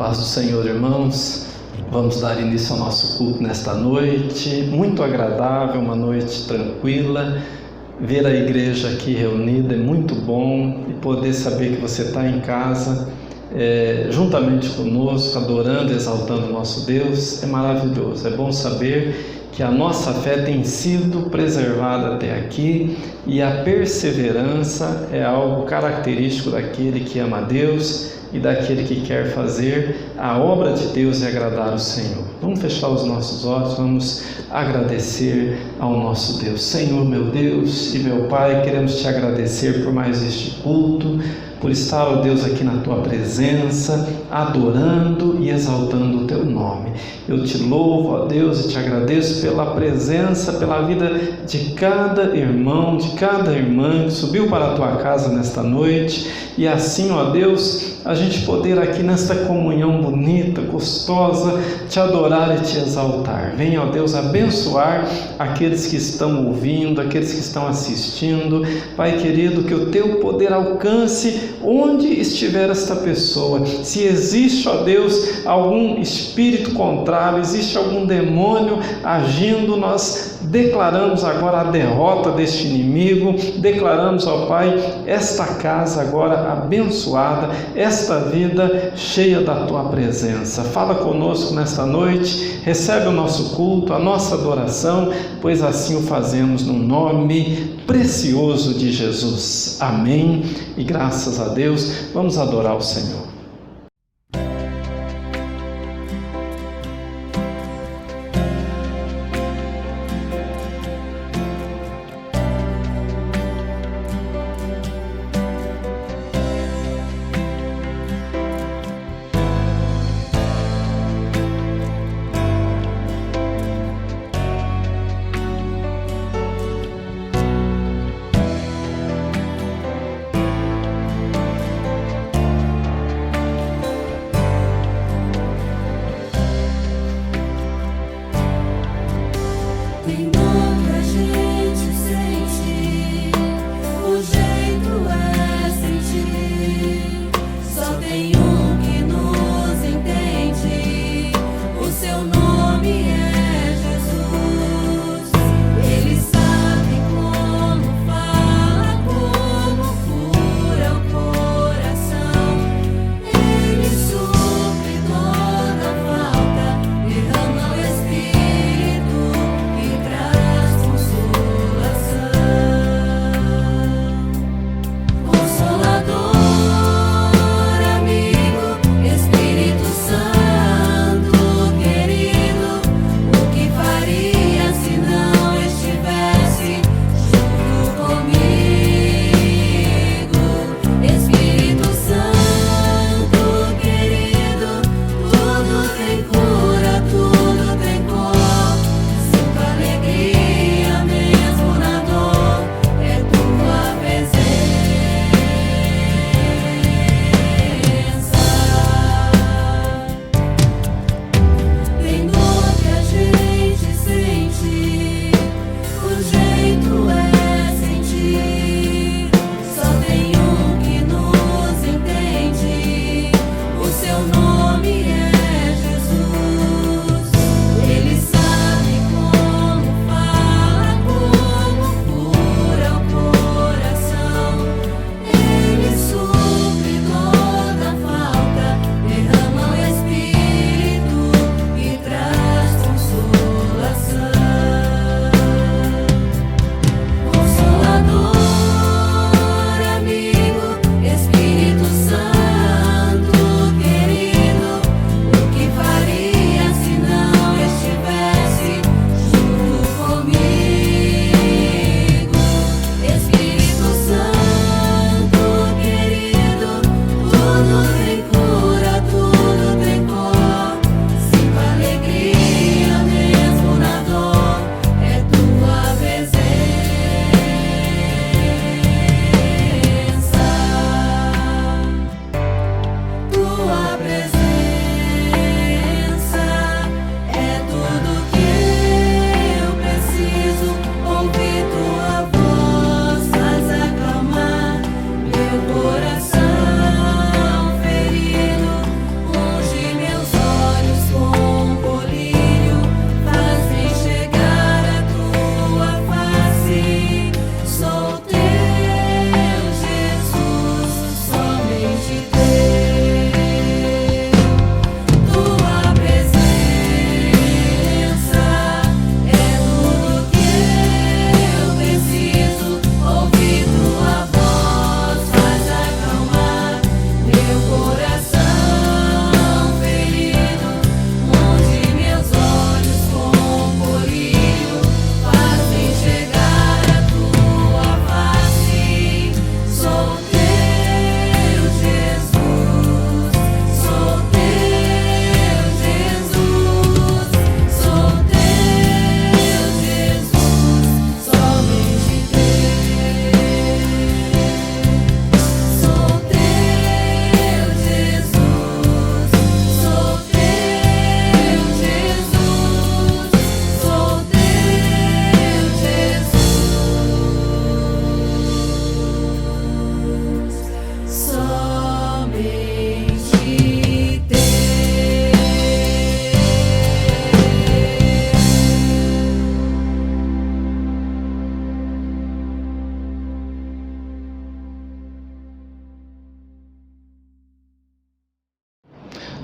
Paz do Senhor, irmãos. Vamos dar início ao nosso culto nesta noite, muito agradável, uma noite tranquila. Ver a igreja aqui reunida é muito bom, e poder saber que você está em casa, juntamente conosco, adorando e exaltando o nosso Deus, é maravilhoso. É bom saber que a nossa fé tem sido preservada até aqui, e a perseverança é algo característico daquele que ama a Deus e daquele que quer fazer a obra de Deus e agradar o Senhor. Vamos fechar os nossos olhos, vamos agradecer ao nosso Deus. Senhor, meu Deus e meu Pai, queremos te agradecer por mais este culto, por estar, ó Deus, aqui na tua presença, adorando e exaltando o teu nome. Eu te louvo, ó Deus, e te agradeço pela presença, pela vida de cada irmão, de cada irmã que subiu para a tua casa nesta noite, e assim, ó Deus, a gente poder aqui nesta comunhão bonita, gostosa, te adorar e te exaltar. Venha, ó Deus, abençoar aqueles que estão ouvindo, aqueles que estão assistindo. Pai querido, que o teu poder alcance onde estiver esta pessoa. Se existe, ó Deus, algum espírito contrário, existe algum demônio agindo, nós declaramos agora a derrota deste inimigo, declaramos, ó Pai, esta casa agora abençoada, esta vida cheia da tua presença. Fala conosco nesta noite, recebe o nosso culto, a nossa adoração, pois assim o fazemos no nome precioso de Jesus. Amém. E graças a Deus, vamos adorar o Senhor.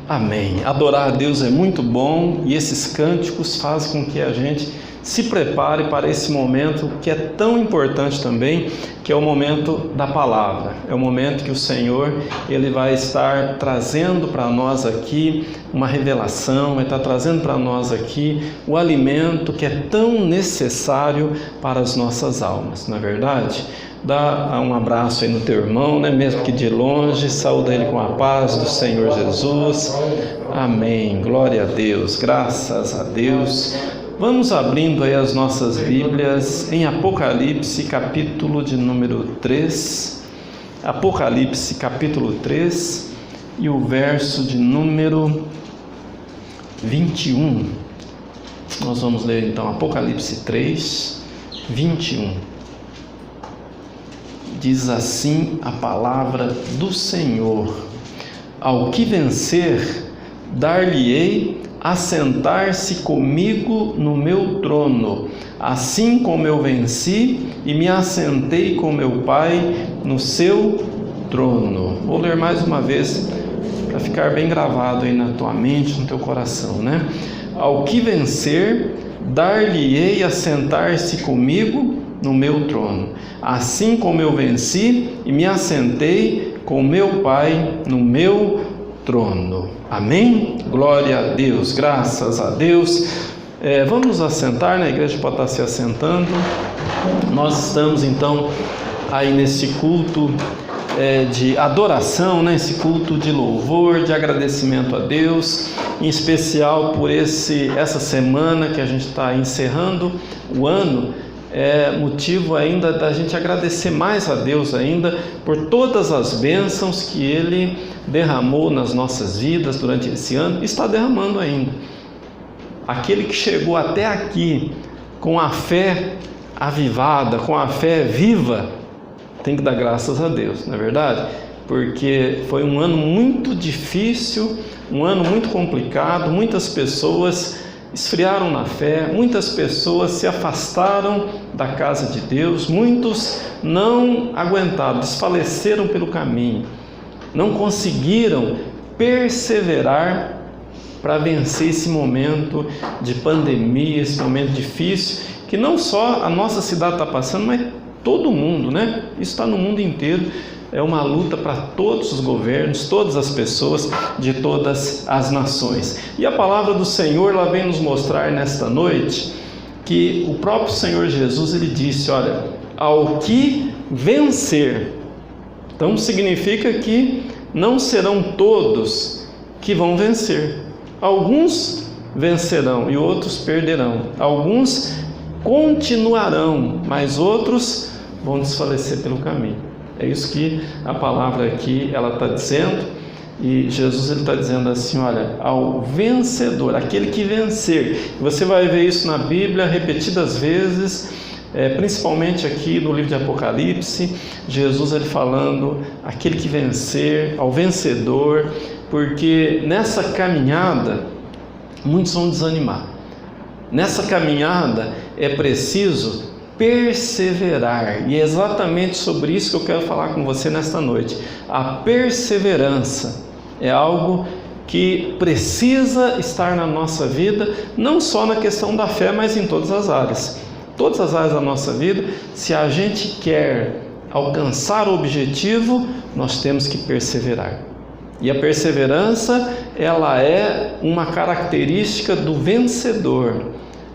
Amém. Adorar a Deus é muito bom e esses cânticos fazem com que a gente se prepare para esse momento que é tão importante também, que é o momento da palavra. É o momento que o Senhor Ele vai estar trazendo para nós aqui uma revelação, vai estar trazendo para nós aqui o alimento que é tão necessário para as nossas almas, não é verdade? Dá um abraço aí no teu irmão, né? Mesmo que de longe, saúda ele com a paz do Senhor Jesus. Amém. Glória a Deus, graças a Deus. Vamos abrindo aí as nossas Bíblias em Apocalipse, capítulo de número 3. Apocalipse, capítulo 3 e o verso de número 21. Nós vamos ler então Apocalipse 3, 21. Diz assim a palavra do Senhor: ao que vencer, dar-lhe-ei assentar-se comigo no meu trono, assim como eu venci e me assentei com meu Pai no seu trono. Vou ler mais uma vez para ficar bem gravado aí na tua mente, no teu coração, né? Ao que vencer, dar-lhe-ei assentar-se comigo no meu trono, assim como eu venci e me assentei com meu Pai no meu trono. Amém? Glória a Deus, graças a Deus. Vamos nos assentar, né? A igreja pode estar se assentando. Nós estamos então aí nesse culto de adoração, né? Esse culto de louvor, de agradecimento a Deus, em especial por essa semana que a gente está encerrando o ano. É motivo ainda da gente agradecer mais a Deus ainda por todas as bênçãos que Ele derramou nas nossas vidas durante esse ano e está derramando ainda. Aquele que chegou até aqui com a fé avivada, com a fé viva, tem que dar graças a Deus, não é verdade? Porque foi um ano muito difícil, um ano muito complicado, muitas pessoas esfriaram na fé, muitas pessoas se afastaram da casa de Deus, muitos não aguentaram, desfaleceram pelo caminho, não conseguiram perseverar para vencer esse momento de pandemia, esse momento difícil, que não só a nossa cidade está passando, mas todo mundo, né? Isso está no mundo inteiro. É uma luta para todos os governos, todas as pessoas de todas as nações. E a palavra do Senhor, ela vem nos mostrar nesta noite que o próprio Senhor Jesus, ele disse, olha, ao que vencer. Então significa que não serão todos que vão vencer. Alguns vencerão e outros perderão. Alguns continuarão, mas outros vão desfalecer pelo caminho. É isso que a palavra aqui ela está dizendo, e Jesus ele está dizendo assim, olha, ao vencedor, aquele que vencer. Você vai ver isso na Bíblia repetidas vezes, principalmente aqui no livro de Apocalipse, Jesus ele falando, aquele que vencer, ao vencedor, porque nessa caminhada, muitos vão desanimar. Nessa caminhada é preciso perseverar, e é exatamente sobre isso que eu quero falar com você nesta noite. A perseverança é algo que precisa estar na nossa vida, não só na questão da fé, mas em todas as áreas. Todas as áreas da nossa vida, se a gente quer alcançar o objetivo, nós temos que perseverar. E a perseverança, ela é uma característica do vencedor.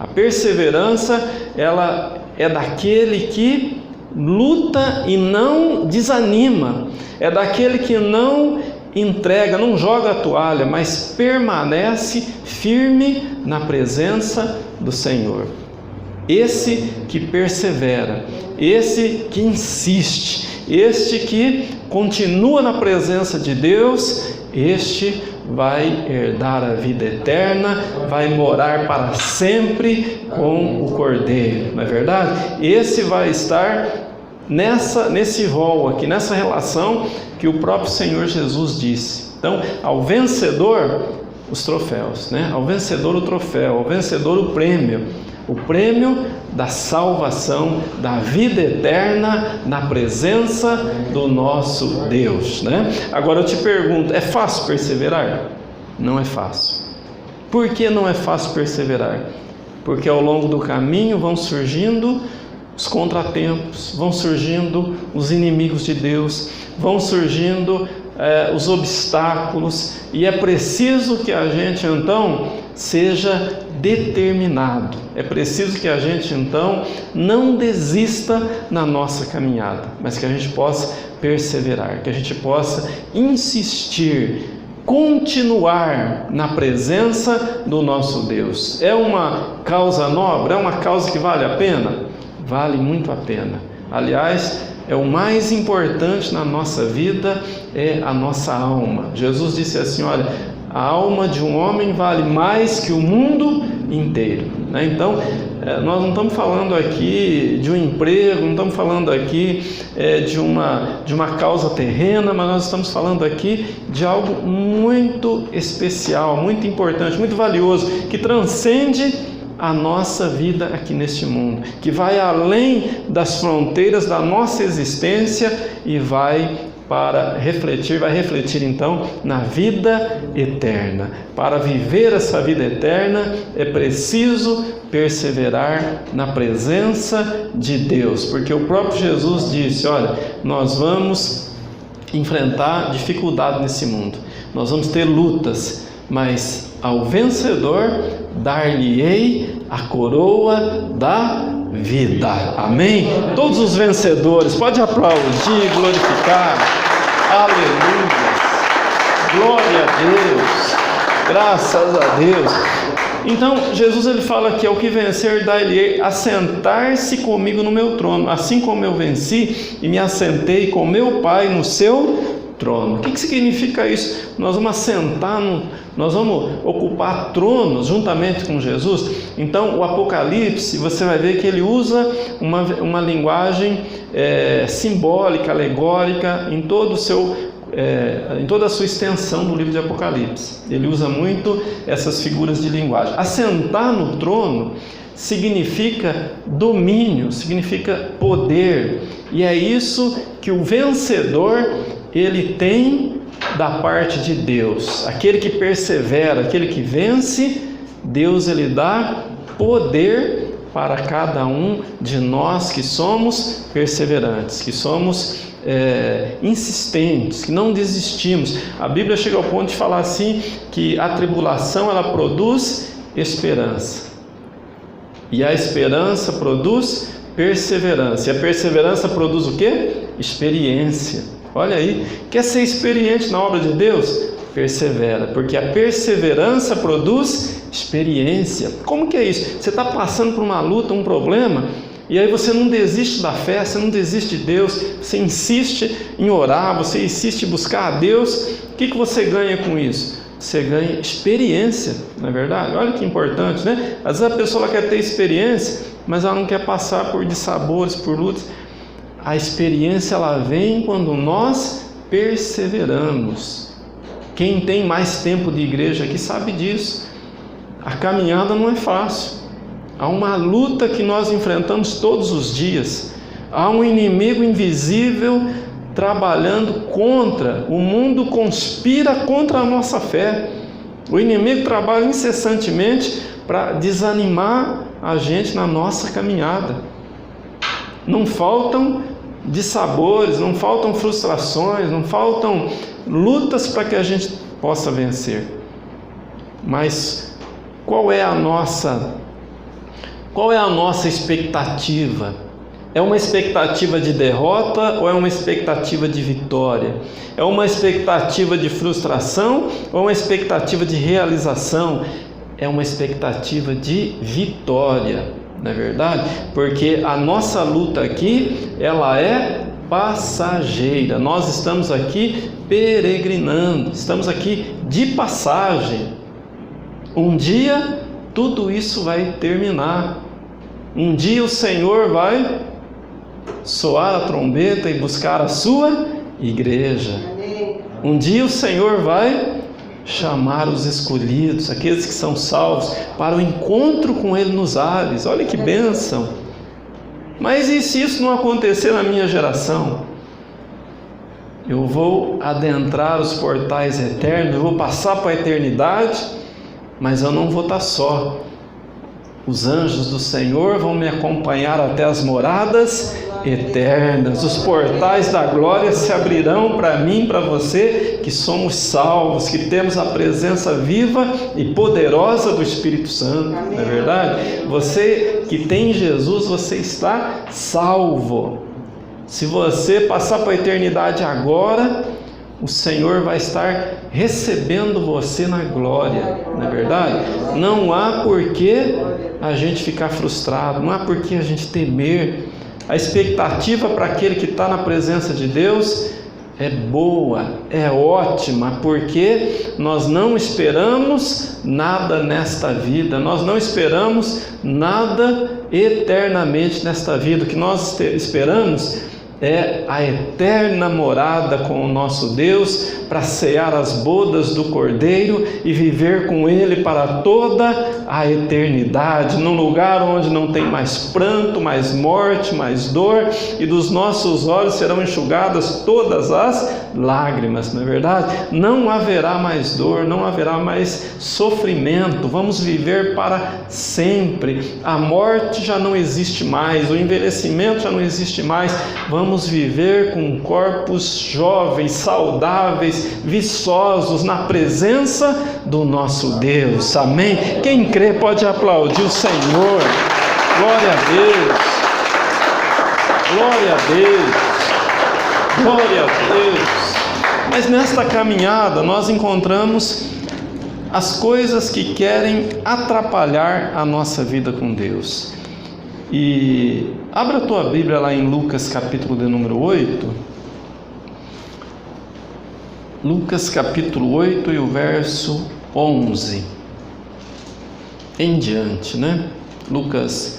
A perseverança, ela é daquele que luta e não desanima, é daquele que não entrega, não joga a toalha, mas permanece firme na presença do Senhor. Esse que persevera, esse que insiste, este que continua na presença de Deus, este vai herdar a vida eterna, vai morar para sempre com o Cordeiro, não é verdade? Esse vai estar nesse rol aqui, nessa relação que o próprio Senhor Jesus disse. Então, ao vencedor, os troféus, né? Ao vencedor o troféu, ao vencedor o prêmio da salvação, da vida eterna, na presença do nosso Deus, né? Agora eu te pergunto, é fácil perseverar? Não é fácil. Por que não é fácil perseverar? Porque ao longo do caminho vão surgindo os contratempos, vão surgindo os inimigos de Deus, vão surgindo os obstáculos, e é preciso que a gente então seja determinado, é preciso que a gente então não desista na nossa caminhada, mas que a gente possa perseverar, que a gente possa insistir, continuar na presença do nosso Deus. É uma causa nobre? É uma causa que vale a pena? Vale muito a pena. Aliás, o mais importante na nossa vida é a nossa alma. Jesus disse assim, olha, a alma de um homem vale mais que o mundo inteiro. Então, nós não estamos falando aqui de um emprego, não estamos falando aqui de uma causa terrena, mas nós estamos falando aqui de algo muito especial, muito importante, muito valioso, que transcende a nossa vida aqui neste mundo, que vai além das fronteiras da nossa existência e vai refletir então na vida eterna. Para viver essa vida eterna é preciso perseverar na presença de Deus, porque o próprio Jesus disse, olha, nós vamos enfrentar dificuldade nesse mundo, nós vamos ter lutas, mas ao vencedor dar-lhe-ei a coroa da vida. Amém? Todos os vencedores, pode aplaudir, glorificar. Aleluia. Glória a Deus. Graças a Deus. Então, Jesus ele fala que ao que vencer, dar-lhe-ei assentar-se comigo no meu trono, assim como eu venci e me assentei com meu Pai no seu trono. O que significa isso? Nós vamos assentar, nós vamos ocupar tronos juntamente com Jesus. Então o Apocalipse, você vai ver que ele usa uma linguagem simbólica, alegórica em toda a sua extensão do livro de Apocalipse. Ele usa muito essas figuras de linguagem. Assentar no trono significa domínio, significa poder, e é isso que o vencedor ele tem da parte de Deus. Aquele que persevera, aquele que vence, Deus ele dá poder para cada um de nós que somos perseverantes, que somos insistentes, que não desistimos. A Bíblia chega ao ponto de falar assim, que a tribulação ela produz esperança, e a esperança produz perseverança, e a perseverança produz o quê? Experiência. Olha aí, quer ser experiente na obra de Deus? Persevera, porque a perseverança produz experiência. Como que é isso? Você está passando por uma luta, um problema, e aí você não desiste da fé, você não desiste de Deus, você insiste em orar, você insiste em buscar a Deus. O que você ganha com isso? Você ganha experiência, não é verdade? Olha que importante, né? Às vezes a pessoa quer ter experiência, mas ela não quer passar por dissabores, por lutas. A experiência ela vem quando nós perseveramos. Quem tem mais tempo de igreja aqui sabe disso. A caminhada não é fácil. Há uma luta que nós enfrentamos todos os dias. Há um inimigo invisível trabalhando contra. O mundo conspira contra a nossa fé. O inimigo trabalha incessantemente para desanimar a gente na nossa caminhada. Não faltam dissabores, não faltam frustrações, não faltam lutas para que a gente possa vencer. Mas qual é a nossa expectativa? É uma expectativa de derrota ou é uma expectativa de vitória? É uma expectativa de frustração ou é uma expectativa de realização? É uma expectativa de vitória. Não é verdade? Porque a nossa luta aqui, ela é passageira. Nós estamos aqui peregrinando, estamos aqui de passagem. Um dia tudo isso vai terminar. Um dia o Senhor vai soar a trombeta e buscar a sua igreja. Um dia o Senhor vai chamar os escolhidos, aqueles que são salvos, para o encontro com Ele nos ares. Olha que bênção! Mas e se isso não acontecer na minha geração? eu vou adentrar os portais eternos, eu vou passar para a eternidade, mas eu não vou estar só. Os anjos do Senhor vão me acompanhar até as moradas eternas. Os portais da glória se abrirão para mim, para você, que somos salvos, que temos a presença viva e poderosa do Espírito Santo. Não é verdade? Você que tem Jesus, você está salvo. Se você passar para a eternidade agora, o Senhor vai estar recebendo você na glória. Não é verdade? Não há por que a gente ficar frustrado, não há por que a gente temer. A expectativa para aquele que está na presença de Deus é boa, é ótima, porque nós não esperamos nada nesta vida, nós não esperamos nada eternamente nesta vida. O que nós esperamos é a eterna morada com o nosso Deus, para cear as bodas do Cordeiro e viver com Ele para toda a eternidade, num lugar onde não tem mais pranto, mais morte, mais dor, e dos nossos olhos serão enxugadas todas as lágrimas. Não é verdade? Não haverá mais dor, não haverá mais sofrimento, vamos viver para sempre. A morte já não existe mais, o envelhecimento já não existe mais. Vamos viver com corpos jovens, saudáveis, viçosos na presença do nosso Deus. Amém? Quem crê pode aplaudir o Senhor. Glória a Deus. Glória a Deus. Glória a Deus. Mas nesta caminhada nós encontramos as coisas que querem atrapalhar a nossa vida com Deus. E abra a tua Bíblia lá em Lucas capítulo de número 8. Lucas capítulo 8 e o verso 11 em diante, né? Lucas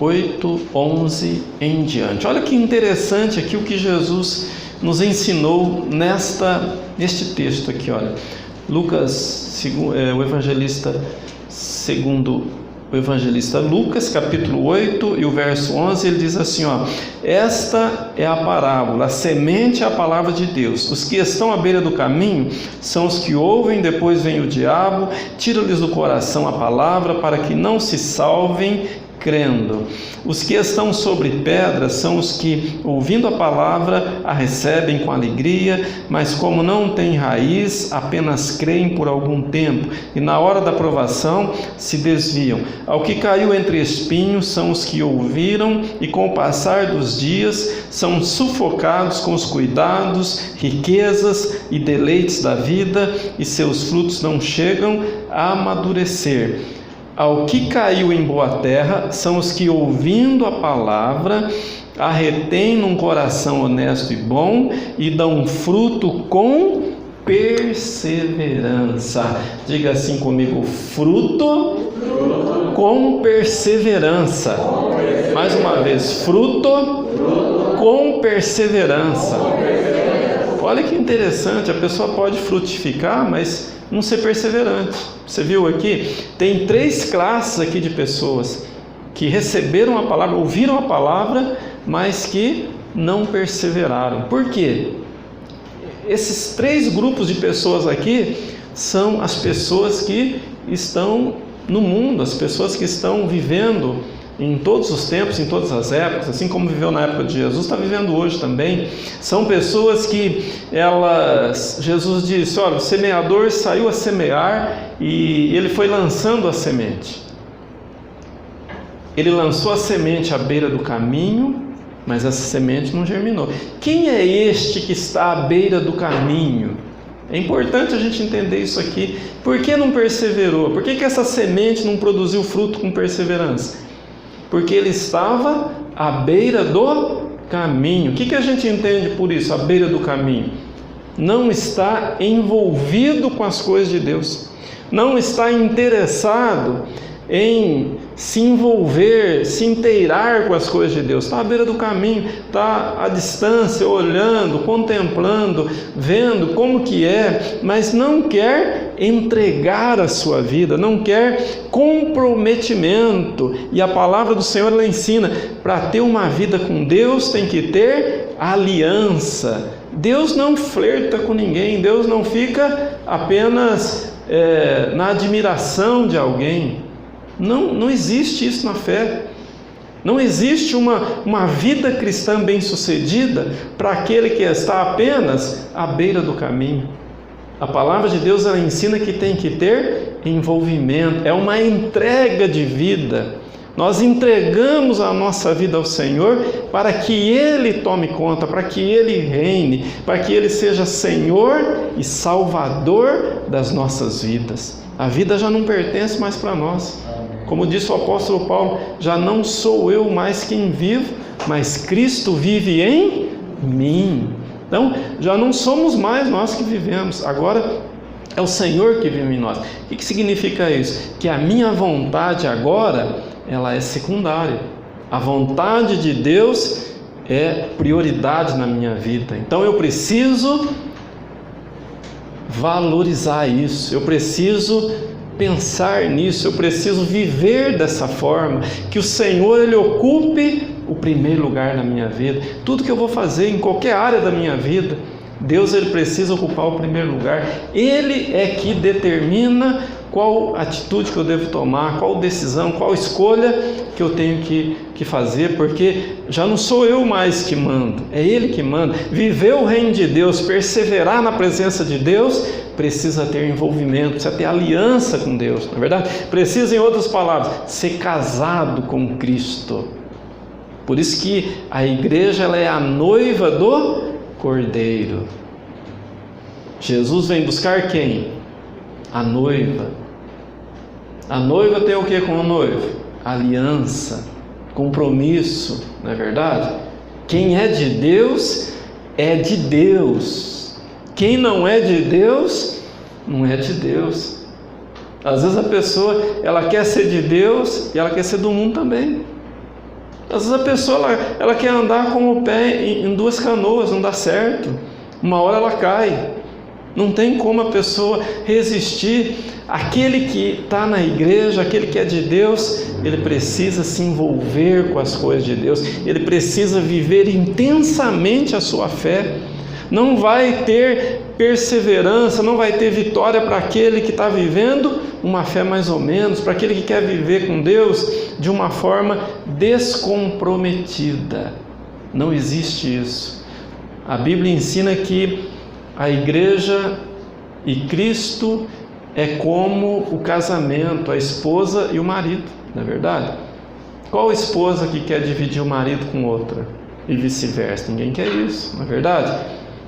8, 11 em diante. Olha que interessante aqui o que Jesus nos ensinou neste texto aqui, olha. Lucas, o evangelista segundo o evangelista Lucas, capítulo 8 e o verso 11, ele diz assim, ó: esta é a parábola, a semente é a palavra de Deus. Os que estão à beira do caminho são os que ouvem, depois vem o diabo, tira-lhes do coração a palavra, para que não se salvem crendo. Os que estão sobre pedras são os que, ouvindo a palavra, a recebem com alegria, mas como não têm raiz, apenas creem por algum tempo, e na hora da provação se desviam. Ao que caiu entre espinhos são os que ouviram, e com o passar dos dias são sufocados com os cuidados, riquezas e deleites da vida, e seus frutos não chegam a amadurecer. Ao que caiu em boa terra são os que, ouvindo a palavra, a retêm num coração honesto e bom e dão fruto com perseverança. Diga assim comigo: fruto com perseverança. Mais uma vez: fruto com perseverança. Olha que interessante, a pessoa pode frutificar, mas não ser perseverante. Você viu aqui? Tem 3 classes aqui de pessoas que receberam a palavra, ouviram a palavra, mas que não perseveraram. Por quê? Esses 3 grupos de pessoas aqui são as pessoas que estão no mundo, as pessoas que estão vivendo em todos os tempos, em todas as épocas, assim como viveu na época de Jesus, está vivendo hoje também. São pessoas que Jesus disse, olha, o semeador saiu a semear e ele foi lançando a semente. Ele lançou a semente à beira do caminho, mas essa semente não germinou. Quem é este que está à beira do caminho? É importante a gente entender isso aqui. Por que não perseverou? Por que essa semente não produziu fruto com perseverança? Porque ele estava à beira do caminho. O que a gente entende por isso, à beira do caminho? Não está envolvido com as coisas de Deus, não está interessado em se envolver, se inteirar com as coisas de Deus. Está à beira do caminho, está à distância, olhando, contemplando, vendo como que é, mas não quer entregar a sua vida, não quer comprometimento. E a palavra do Senhor ela ensina, para ter uma vida com Deus tem que ter aliança. Deus não flerta com ninguém, Deus não fica apenas na admiração de alguém. Não existe isso na fé. Não existe uma vida cristã bem-sucedida para aquele que está apenas à beira do caminho. A palavra de Deus, ela ensina que tem que ter envolvimento, é uma entrega de vida. Nós entregamos a nossa vida ao Senhor para que Ele tome conta, para que Ele reine, para que Ele seja Senhor e Salvador das nossas vidas. A vida já não pertence mais para nós. Como disse o apóstolo Paulo, já não sou eu mais quem vivo, mas Cristo vive em mim. Então, já não somos mais nós que vivemos, agora é o Senhor que vive em nós. O que significa isso? Que a minha vontade agora, ela é secundária. A vontade de Deus é prioridade na minha vida. Então eu preciso valorizar isso, eu preciso pensar nisso, eu preciso viver dessa forma, que o Senhor, Ele ocupe o primeiro lugar na minha vida. Tudo que eu vou fazer em qualquer área da minha vida, Deus, Ele precisa ocupar o primeiro lugar. Ele é que determina qual atitude que eu devo tomar, qual decisão, qual escolha que eu tenho que fazer, porque já não sou eu mais que mando, é Ele que manda. Viver o reino de Deus, perseverar na presença de Deus, precisa ter envolvimento, precisa ter aliança com Deus, não é verdade? Precisa, em outras palavras, ser casado com Cristo. Por isso que a igreja, ela é a noiva do Cordeiro. Jesus vem buscar quem? A noiva. A noiva tem o que com o noivo? Aliança, compromisso, não é verdade? Quem é de Deus, é de Deus. Quem não é de Deus, não é de Deus. Às vezes a pessoa, ela quer ser de Deus e ela quer ser do mundo também. Às vezes a pessoa, ela quer andar com o pé em duas canoas, não dá certo. Uma hora ela cai. Não tem como a pessoa resistir. Aquele que está na igreja, aquele que é de Deus, ele precisa se envolver com as coisas de Deus. Ele precisa viver intensamente a sua fé. Não vai ter perseverança, não vai ter vitória para aquele que está vivendo uma fé mais ou menos, para aquele que quer viver com Deus de uma forma descomprometida. Não existe isso. A Bíblia ensina que a igreja e Cristo é como o casamento, a esposa e o marido, não é verdade? Qual esposa que quer dividir o marido com outra? E vice-versa, ninguém quer isso, não é verdade?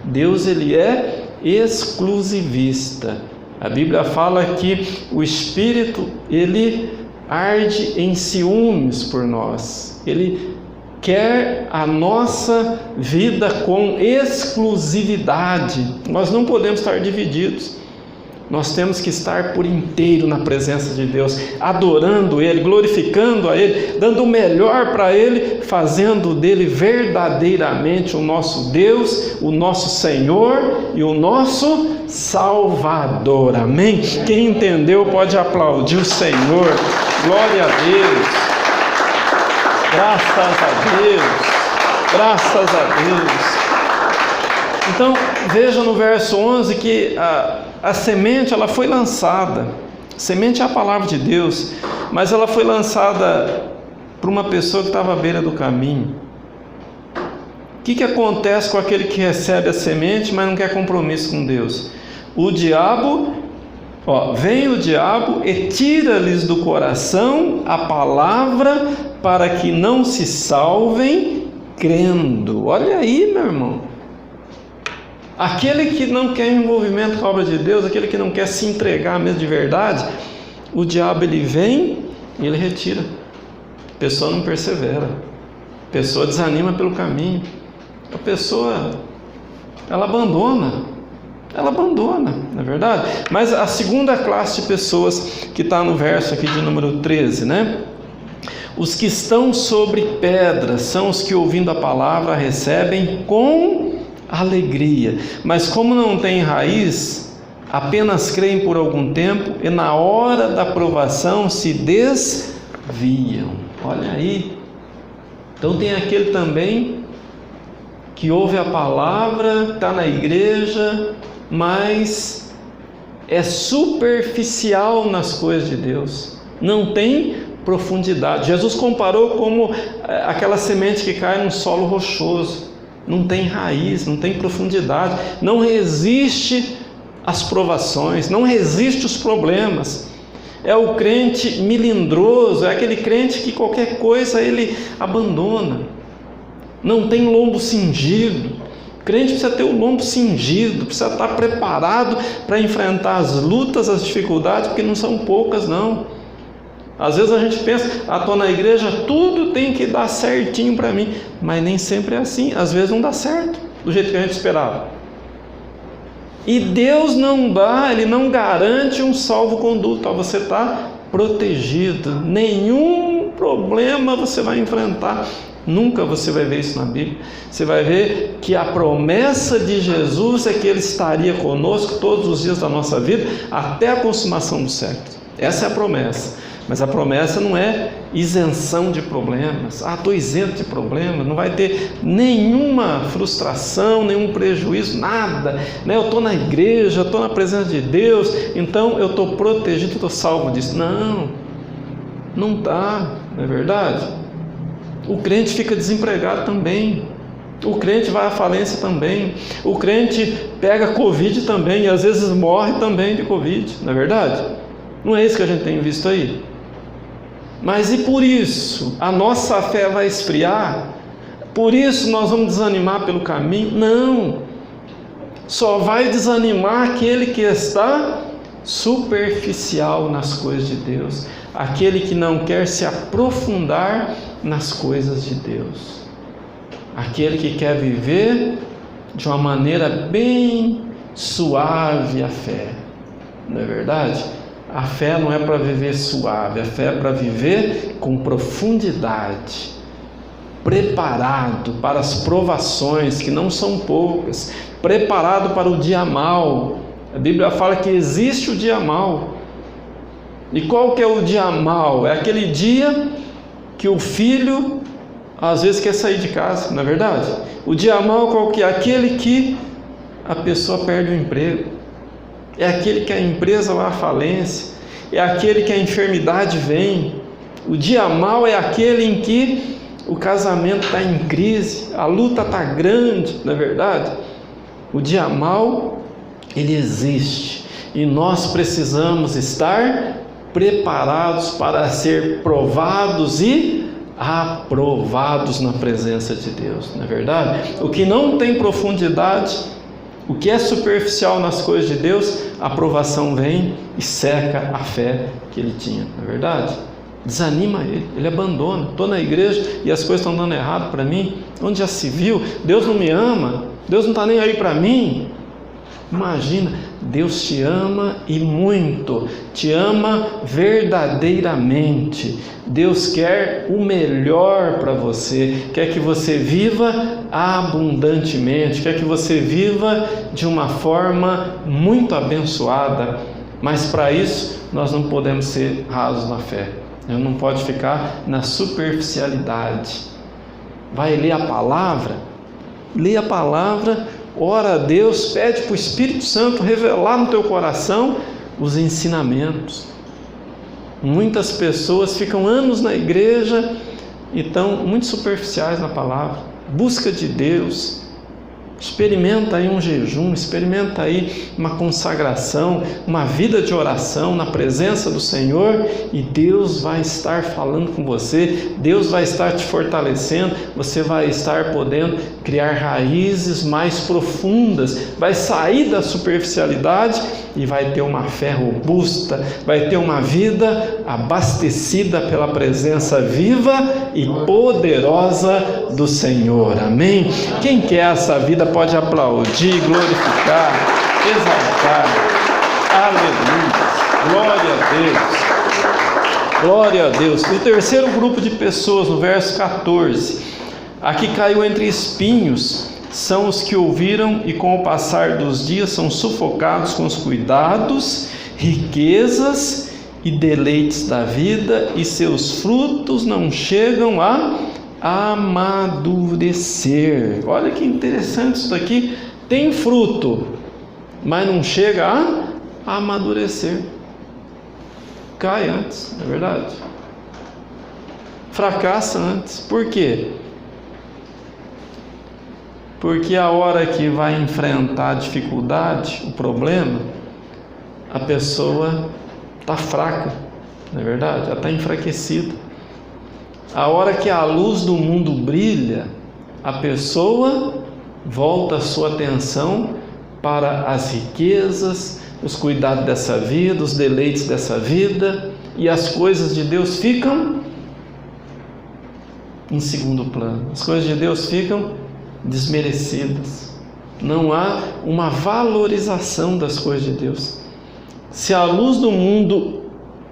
Deus, Ele é exclusivista. A Bíblia fala que o Espírito, Ele arde em ciúmes por nós. Ele quer a nossa vida com exclusividade. Nós não podemos estar divididos. Nós temos que estar por inteiro na presença de Deus, adorando Ele, glorificando a Ele, dando o melhor para Ele, fazendo dele verdadeiramente o nosso Deus, o nosso Senhor e o nosso Salvador. Amém? Quem entendeu pode aplaudir o Senhor. Glória a Deus. Graças a Deus. Graças a Deus. Então, veja no verso 11 que a semente, ela foi lançada. Semente é a palavra de Deus, mas ela foi lançada para uma pessoa que estava à beira do caminho. O que acontece com aquele que recebe a semente, mas não quer compromisso com Deus? O diabo, vem o diabo e tira-lhes do coração a palavra para que não se salvem crendo. Olha aí, meu irmão. Aquele que não quer envolvimento com a obra de Deus, aquele que não quer se entregar mesmo de verdade, o diabo, ele vem e ele retira. A pessoa não persevera, a pessoa desanima pelo caminho, a pessoa, ela abandona, não é verdade? Mas a segunda classe de pessoas que está no verso aqui de número 13, né? Os que estão sobre pedras são os que, ouvindo a palavra, recebem com alegria, mas como não tem raiz, apenas creem por algum tempo e na hora da provação se desviam. Olha aí. Então tem aquele também que ouve a palavra, está na igreja, mas é superficial nas coisas de Deus, não tem profundidade. Jesus comparou como aquela semente que cai num solo rochoso, não tem raiz, não tem profundidade, não resiste às provações, não resiste aos problemas. É o crente melindroso, é aquele crente que qualquer coisa ele abandona, não tem lombo cingido. O crente precisa ter o lombo cingido, precisa estar preparado para enfrentar as lutas, as dificuldades, porque não são poucas não. Às vezes a gente pensa, estou na igreja, tudo tem que dar certinho para mim, mas nem sempre é assim, às vezes não dá certo, do jeito que a gente esperava. E Deus não dá, Ele não garante um salvo-conduto, você está protegido, nenhum problema você vai enfrentar. Nunca você vai ver isso na Bíblia. Você vai ver que a promessa de Jesus é que Ele estaria conosco todos os dias da nossa vida, até a consumação do século. Essa é a promessa. Mas a promessa não é isenção de problemas. Estou isento de problemas, não vai ter nenhuma frustração, nenhum prejuízo, nada. Eu estou na igreja, estou na presença de Deus, então eu estou protegido, estou salvo disso. Não está, não é verdade? O crente fica desempregado também. O crente vai à falência também. O crente pega Covid também e às vezes morre também de Covid, não é verdade? Não é isso que a gente tem visto aí? Mas e por isso a nossa fé vai esfriar? Por isso nós vamos desanimar pelo caminho? Não. Só vai desanimar aquele que está superficial nas coisas de Deus, aquele que não quer se aprofundar nas coisas de Deus, aquele que quer viver de uma maneira bem suave a fé, não é verdade? A fé não é para viver suave, a fé é para viver com profundidade, preparado para as provações, que não são poucas, preparado para o dia mau. A Bíblia fala que existe o dia mau. E qual que é o dia mau? É aquele dia que o filho às vezes quer sair de casa, não é verdade? O dia mau qual que é? Aquele que a pessoa perde o emprego, é aquele que a empresa vai à falência, é aquele que a enfermidade vem. O dia mau é aquele em que o casamento está em crise, a luta está grande, não é verdade? O dia mau, ele existe, e nós precisamos estar preparados para ser provados e aprovados na presença de Deus, não é verdade? O que não tem profundidade, o que é superficial nas coisas de Deus, a aprovação vem e seca a fé que ele tinha, não é verdade? Desanima ele abandona. Estou na igreja e as coisas estão dando errado para mim. Onde já se viu? Deus não me ama, Deus não está nem aí para mim. Imagina, Deus te ama e muito, te ama verdadeiramente. Deus quer o melhor para você, quer que você viva abundantemente, quer que você viva de uma forma muito abençoada. Mas para isso nós não podemos ser rasos na fé, não pode ficar na superficialidade. Vai ler a palavra, lê a palavra, ora a Deus, pede para o Espírito Santo revelar no teu coração os ensinamentos. Muitas pessoas ficam anos na igreja e estão muito superficiais na palavra. Busca de Deus. Experimenta aí um jejum, experimenta aí uma consagração, uma vida de oração na presença do Senhor, e Deus vai estar falando com você, Deus vai estar te fortalecendo, você vai estar podendo criar raízes mais profundas, vai sair da superficialidade e vai ter uma fé robusta, vai ter uma vida abastecida pela presença viva e poderosa do Senhor. Amém? Quem quer essa vida pode aplaudir, glorificar, exaltar. Aleluia, glória a Deus. O terceiro grupo de pessoas, no verso 14, aqui caiu entre espinhos, são os que ouviram e com o passar dos dias são sufocados com os cuidados, riquezas e deleites da vida, e seus frutos não chegam a amadurecer. Olha que interessante isso daqui. Tem fruto, mas não chega a amadurecer. Cai antes, é verdade. Fracassa antes. Por quê? Porque a hora que vai enfrentar a dificuldade, o problema, a pessoa está fraca, não é verdade? Ela está enfraquecida. A hora que a luz do mundo brilha, a pessoa volta a sua atenção para as riquezas, os cuidados dessa vida, os deleites dessa vida, e as coisas de Deus ficam em segundo plano. As coisas de Deus ficam desmerecidas. Não há uma valorização das coisas de Deus. Se a luz do mundo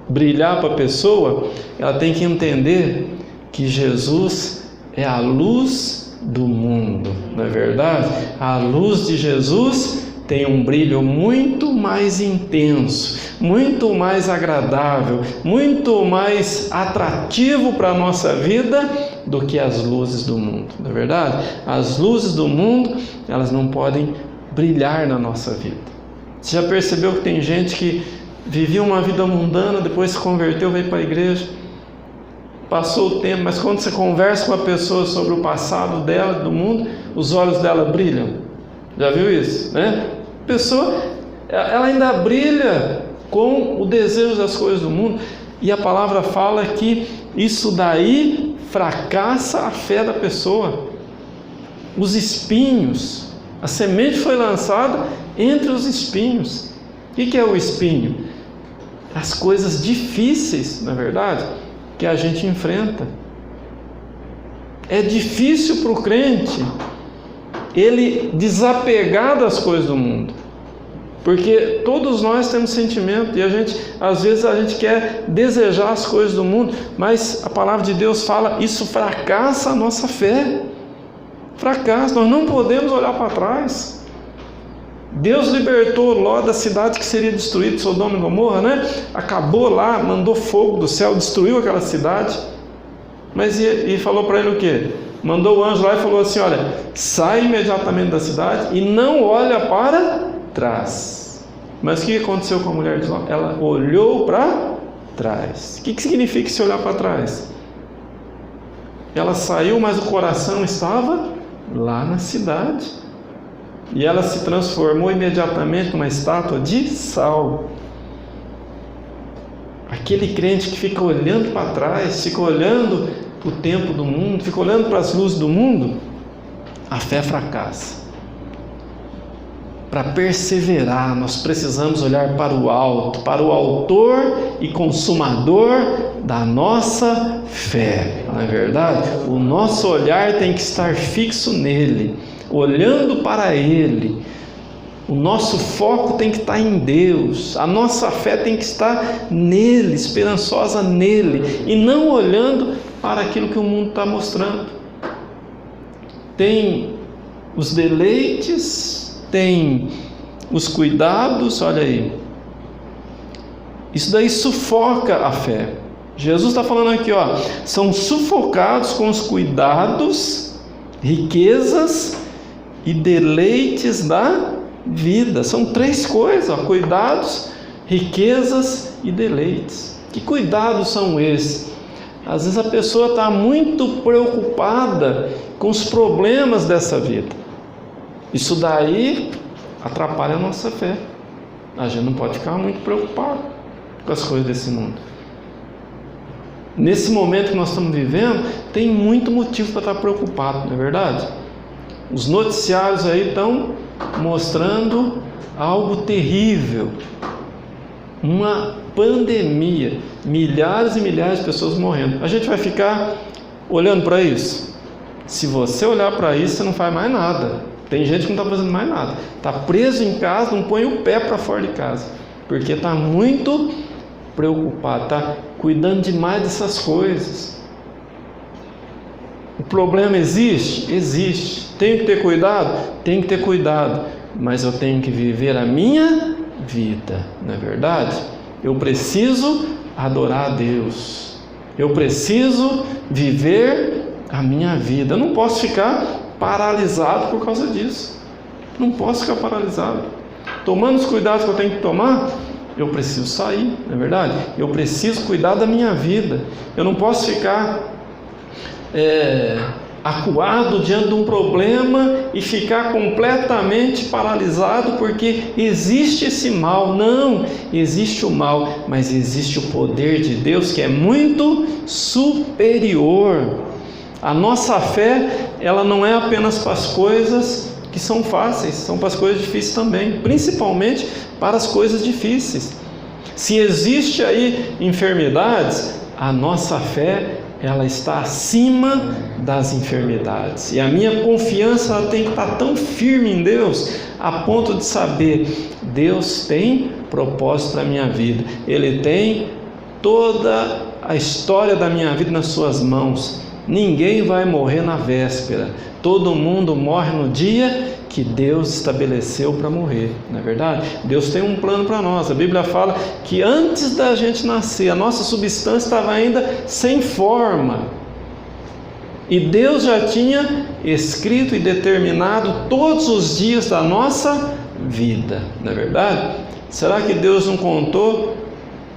brilhar para a pessoa, ela tem que entender que Jesus é a luz do mundo, não é verdade? A luz de Jesus tem um brilho muito mais intenso, muito mais agradável, muito mais atrativo para a nossa vida do que as luzes do mundo, não é verdade? As luzes do mundo, elas não podem brilhar na nossa vida. Você já percebeu que tem gente que vivia uma vida mundana, depois se converteu, veio para a igreja, passou o tempo, mas quando você conversa com a pessoa sobre o passado dela, do mundo, os olhos dela brilham. Já viu isso, né? A pessoa, ela ainda brilha com o desejo das coisas do mundo, e a palavra fala que isso daí fracassa a fé da pessoa. Os espinhos, a semente foi lançada entre os espinhos. O que é o espinho? As coisas difíceis, na verdade, que a gente enfrenta. É difícil para o crente ele desapegar das coisas do mundo, porque todos nós temos sentimento, e às vezes a gente quer desejar as coisas do mundo, mas a palavra de Deus fala, isso fracassa a nossa fé. Fracassa, nós não podemos olhar para trás. Deus libertou Ló da cidade que seria destruída, Sodoma e Gomorra, né? Acabou lá, mandou fogo do céu, destruiu aquela cidade, mas e falou para ele o quê? Mandou o anjo lá e falou assim, olha, sai imediatamente da cidade e não olha para trás. Mas o que aconteceu com a mulher de Ló? Ela olhou para trás. O que significa se olhar para trás? Ela saiu, mas o coração estava lá na cidade, e ela se transformou imediatamente numa estátua de sal. Aquele crente que fica olhando para trás, fica olhando para o tempo do mundo, fica olhando para as luzes do mundo, a fé fracassa. Para perseverar, nós precisamos olhar para o alto, para o autor e consumador da nossa fé, não é verdade? O nosso olhar tem que estar fixo nele, olhando para ele. O nosso foco tem que estar em Deus, a nossa fé tem que estar nele, esperançosa nele, e não olhando para aquilo que o mundo está mostrando. Tem os deleites, tem os cuidados, olha aí, isso daí sufoca a fé. Jesus está falando aqui, ó, são sufocados com os cuidados, riquezas e deleites da vida. São três coisas, ó, cuidados, riquezas e deleites. Que cuidados são esses? Às vezes a pessoa está muito preocupada com os problemas dessa vida. Isso daí atrapalha a nossa fé. A gente não pode ficar muito preocupado com as coisas desse mundo. Nesse momento que nós estamos vivendo, tem muito motivo para estar preocupado, não é verdade? Os noticiários aí estão mostrando algo terrível, uma pandemia, milhares e milhares de pessoas morrendo. A gente vai ficar olhando para isso? Se você olhar para isso, você não faz mais nada. Tem gente que não está fazendo mais nada, está preso em casa, não põe o pé para fora de casa, porque está muito preocupado, está cuidando demais dessas coisas. O problema existe? Existe. Tenho que ter cuidado? Tenho que ter cuidado, mas eu tenho que viver a minha vida, não é verdade? Eu preciso adorar a Deus, eu preciso viver a minha vida. Eu não posso ficar paralisado por causa disso. Não posso ficar paralisado. Tomando os cuidados que eu tenho que tomar, eu preciso sair, não é verdade? Eu preciso cuidar da minha vida. Eu não posso ficar acuado diante de um problema e ficar completamente paralisado porque existe esse mal. Não, existe o mal, mas existe o poder de Deus que é muito superior. A nossa fé, ela não é apenas para as coisas que são fáceis, são para as coisas difíceis também, principalmente para as coisas difíceis. Se existe aí enfermidades, a nossa fé, ela está acima das enfermidades. E a minha confiança, ela tem que estar tão firme em Deus, a ponto de saber, Deus tem propósito para a minha vida. Ele tem toda a história da minha vida nas suas mãos. Ninguém vai morrer na véspera. Todo mundo morre no dia que Deus estabeleceu para morrer, não é verdade? Deus tem um plano para nós. A Bíblia fala que antes da gente nascer, a nossa substância estava ainda sem forma. E Deus já tinha escrito e determinado todos os dias da nossa vida, não é verdade? Será que Deus não contou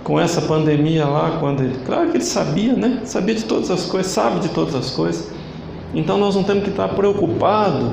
com essa pandemia lá, claro que Ele sabia, né? Sabia de todas as coisas, sabe de todas as coisas. Então nós não temos que estar preocupados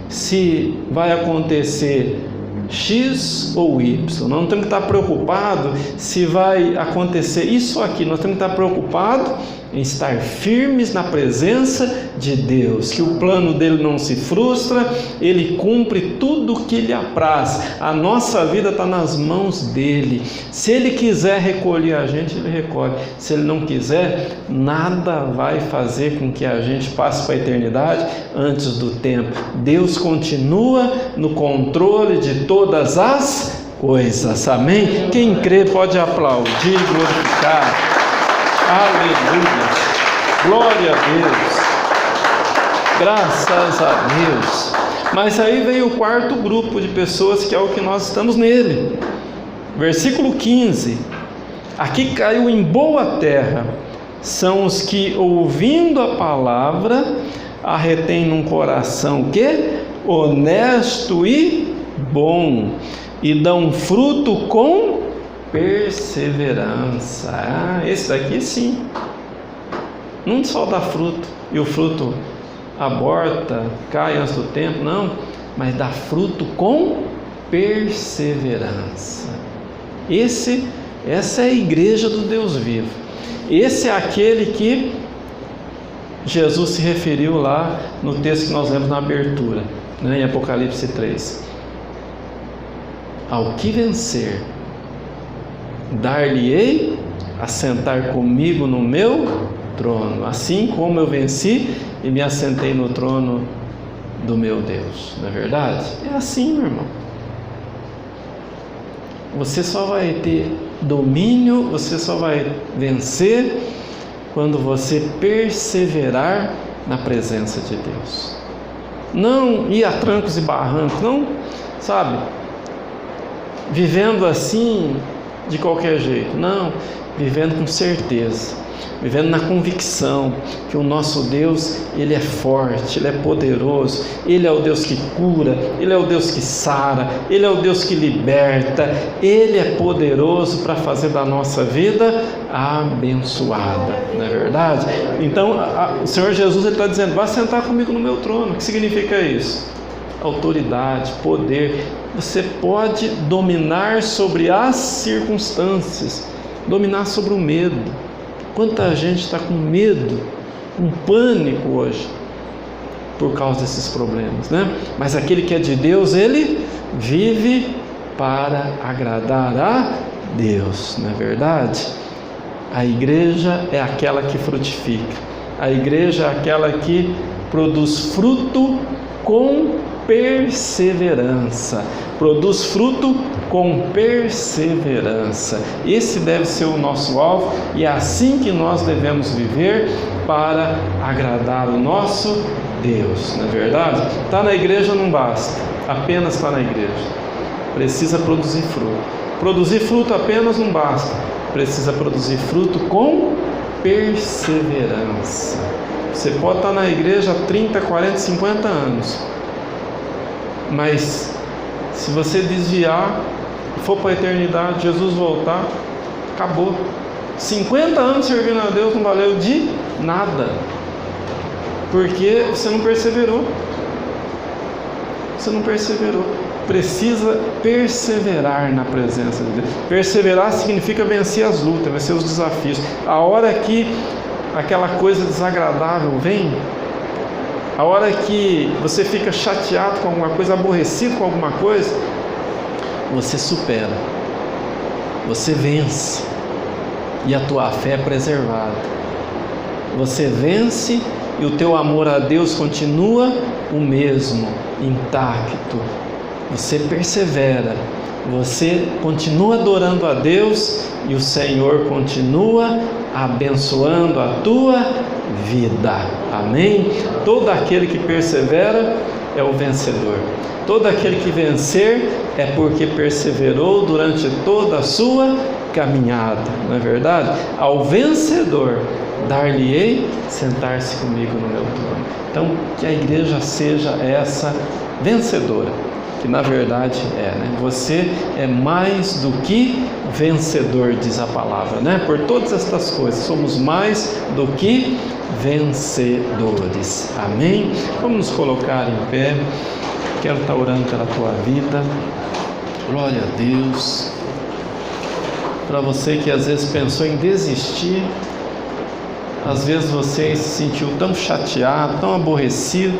se vai acontecer X ou Y. Nós não temos que estar preocupados se vai acontecer isso ou aquilo. Nós temos que estar preocupados em estar firmes na presença de Deus, que o plano dele não se frustra, ele cumpre tudo o que lhe apraz. A nossa vida está nas mãos dele. Se ele quiser recolher a gente, ele recolhe. Se ele não quiser, nada vai fazer com que a gente passe para a eternidade antes do tempo. Deus continua no controle de todas as coisas, amém? Quem crê pode aplaudir, glorificar. Aleluia, glória a Deus, graças a Deus. Mas aí vem o quarto grupo de pessoas, que é o que nós estamos nele. Versículo 15: aqui caiu em boa terra, são os que, ouvindo a palavra, a retêm num coração que honesto e bom, e dão fruto com perseverança. Esse daqui sim, não só dá fruto e o fruto aborta, cai antes do tempo, não, mas dá fruto com perseverança. Essa é a igreja do Deus vivo. Esse é aquele que Jesus se referiu lá no texto que nós lemos na abertura, né, em Apocalipse 3. Ao que vencer, dar-lhe-ei a sentar comigo no meu trono, assim como eu venci e me assentei no trono do meu Deus. Não é verdade? É assim, meu irmão. Você só vai ter domínio, você só vai vencer quando você perseverar na presença de Deus. Não ir a trancos e barrancos, não, sabe, vivendo assim de qualquer jeito, não, vivendo com certeza, vivendo na convicção que o nosso Deus, Ele é forte, Ele é poderoso, Ele é o Deus que cura, Ele é o Deus que sara, Ele é o Deus que liberta, Ele é poderoso para fazer da nossa vida abençoada, não é verdade? Então o Senhor Jesus está dizendo, vá sentar comigo no meu trono. O que significa isso? Autoridade, poder. Você pode dominar sobre as circunstâncias, dominar sobre o medo. Quanta gente está com medo, com pânico hoje, por causa desses problemas, né? Mas aquele que é de Deus, ele vive para agradar a Deus, não é verdade? A igreja é aquela que frutifica, a igreja é aquela que produz fruto com perseverança, produz fruto com perseverança. Esse deve ser o nosso alvo, e é assim que nós devemos viver para agradar o nosso Deus, não é verdade? Estar na igreja não basta, apenas estar na igreja, precisa produzir fruto. Produzir fruto apenas não basta, precisa produzir fruto com perseverança. Você pode estar na igreja há 30, 40, 50 anos, mas se você desviar, for para a eternidade, Jesus voltar, acabou. 50 anos servindo a Deus não valeu de nada, porque você não perseverou. Você não perseverou. Precisa perseverar na presença de Deus. Perseverar significa vencer as lutas, vencer os desafios. A hora que aquela coisa desagradável vem, a hora que você fica chateado com alguma coisa, aborrecido com alguma coisa, você supera, você vence, e a tua fé é preservada. Você vence e o teu amor a Deus continua o mesmo, intacto. Você persevera, você continua adorando a Deus e o Senhor continua abençoando a tua vida. Amém? Todo aquele que persevera é o vencedor. Todo aquele que vencer é porque perseverou durante toda a sua caminhada, não é verdade? Ao vencedor dar-lhe-ei sentar-se comigo no meu trono. Então, que a igreja seja essa vencedora, que na verdade é, né? Você é mais do que vencedor, diz a palavra, né? Por todas estas coisas, somos mais do que vencedores. Amém? Vamos nos colocar em pé. Quero estar orando pela tua vida. Glória a Deus. Para você que às vezes pensou em desistir, às vezes você se sentiu tão chateado, tão aborrecido,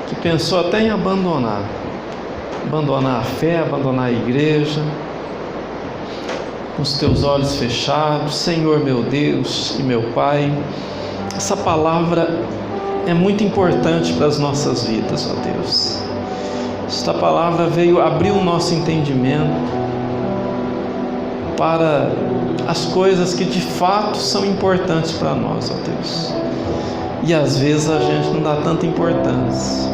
que pensou até em abandonar a fé, abandonar a igreja, com os teus olhos fechados. Senhor meu Deus e meu Pai, essa palavra é muito importante para as nossas vidas, ó Deus. Esta palavra veio abrir o nosso entendimento para as coisas que de fato são importantes para nós, ó Deus. E às vezes a gente não dá tanta importância.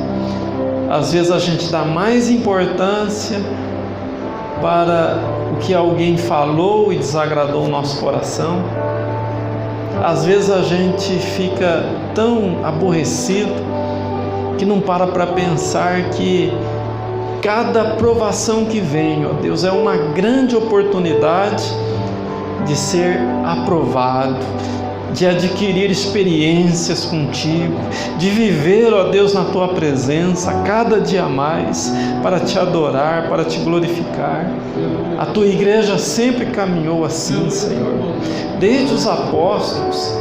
Às vezes a gente dá mais importância para o que alguém falou e desagradou o nosso coração. Às vezes a gente fica tão aborrecido que não para pensar que cada provação que vem, ó Deus, é uma grande oportunidade de ser aprovado, de adquirir experiências contigo, de viver, ó Deus, na tua presença cada dia mais, para te adorar, para te glorificar. A tua igreja sempre caminhou assim, Senhor. Desde os apóstolos,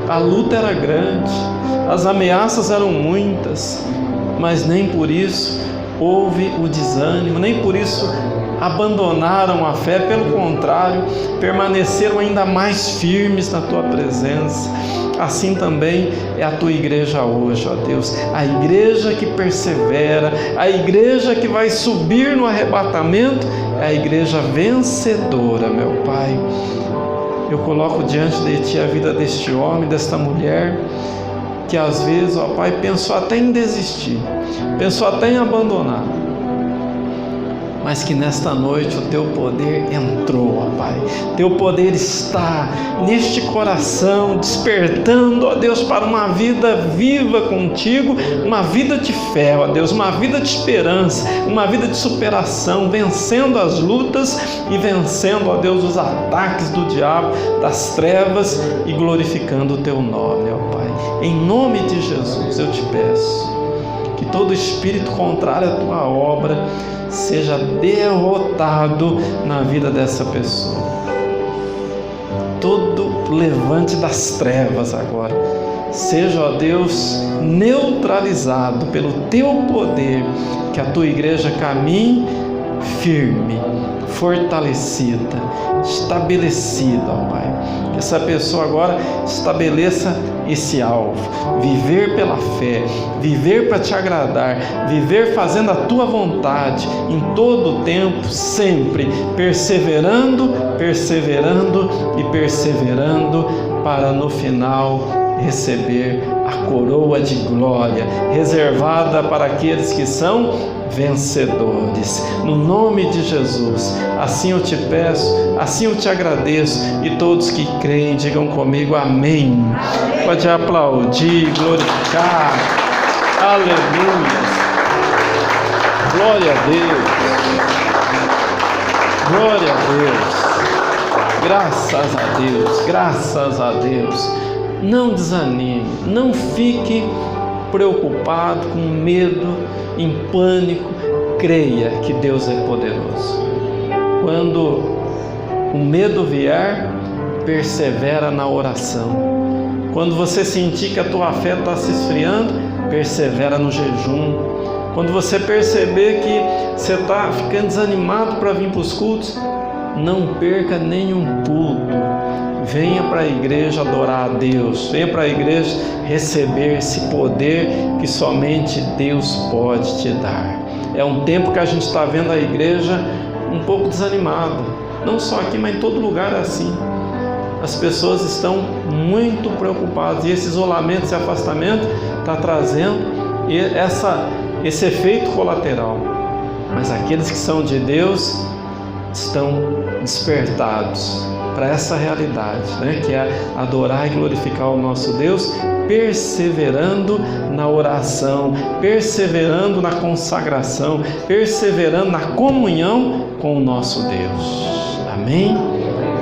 a luta era grande, as ameaças eram muitas, mas nem por isso houve o desânimo, nem por isso abandonaram a fé, pelo contrário, permaneceram ainda mais firmes na tua presença. Assim também é a tua igreja hoje, ó Deus, a igreja que persevera, a igreja que vai subir no arrebatamento, é a igreja vencedora, meu Pai. Eu coloco diante de ti a vida deste homem, desta mulher, que às vezes, ó Pai, pensou até em desistir, pensou até em abandonar, mas que nesta noite o teu poder entrou, ó Pai. Teu poder está neste coração, despertando, ó Deus, para uma vida viva contigo, uma vida de fé, ó Deus, uma vida de esperança, uma vida de superação, vencendo as lutas e vencendo, ó Deus, os ataques do diabo, das trevas, e glorificando o teu nome, ó Pai. Em nome de Jesus eu te peço que todo espírito contrário à tua obra seja derrotado na vida dessa pessoa. Todo levante das trevas agora seja, ó Deus, neutralizado pelo teu poder, que a tua igreja caminhe firme, fortalecida, estabelecida, ó Pai. Que essa pessoa agora estabeleça esse alvo, viver pela fé, viver para te agradar, viver fazendo a tua vontade em todo o tempo, sempre perseverando, perseverando e perseverando, para no final receber a coroa de glória, reservada para aqueles que são vencedores. No nome de Jesus, assim eu te peço, assim eu te agradeço, e todos que creem, digam comigo amém. Pode aplaudir, glorificar. Aleluia. Glória a Deus. Glória a Deus. Graças a Deus. Graças a Deus. Não desanime, não fique preocupado, com medo, em pânico. Creia que Deus é poderoso. Quando o medo vier, persevera na oração. Quando você sentir que a tua fé está se esfriando, persevera no jejum. Quando você perceber que você está ficando desanimado para vir para os cultos, não perca nenhum culto. Venha para a igreja adorar a Deus. Venha para a igreja receber esse poder que somente Deus pode te dar. É um tempo que a gente está vendo a igreja um pouco desanimada. Não só aqui, mas em todo lugar é assim. As pessoas estão muito preocupadas. E esse isolamento, esse afastamento está trazendo esse efeito colateral. Mas aqueles que são de Deus estão despertados para essa realidade, né? Que é adorar e glorificar o nosso Deus, perseverando na oração, perseverando na consagração, perseverando na comunhão com o nosso Deus. Amém?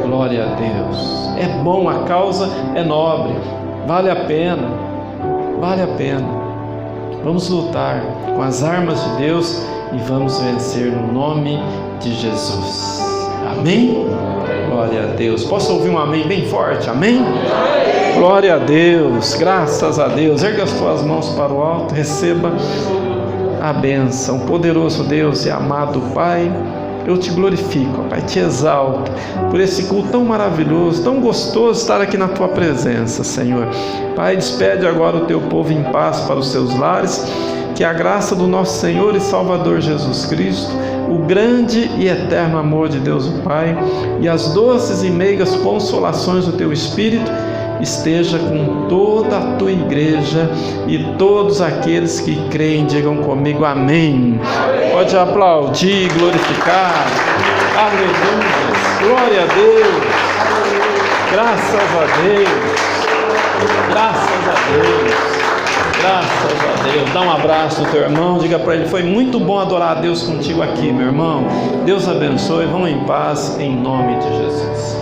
Glória a Deus. É bom, a causa é nobre, vale a pena, vale a pena. Vamos lutar com as armas de Deus e vamos vencer no nome de Jesus. Amém? Glória a Deus. Posso ouvir um amém bem forte? Amém? Glória a Deus. Graças a Deus. Erga as tuas mãos para o alto. Receba a bênção. Poderoso Deus e amado Pai, eu te glorifico, Pai, te exalto por esse culto tão maravilhoso, tão gostoso estar aqui na tua presença, Senhor. Pai, despede agora o teu povo em paz para os seus lares. Que a graça do nosso Senhor e Salvador Jesus Cristo, o grande e eterno amor de Deus o Pai e as doces e meigas consolações do teu Espírito esteja com toda a tua igreja e todos aqueles que creem, digam comigo amém. Pode aplaudir, glorificar. Aleluia. Glória a Deus. Graças a Deus. Graças a Deus. Graças a Deus. Dá um abraço no teu irmão, diga para ele: foi muito bom adorar a Deus contigo aqui, meu irmão. Deus abençoe, vão em paz, em nome de Jesus.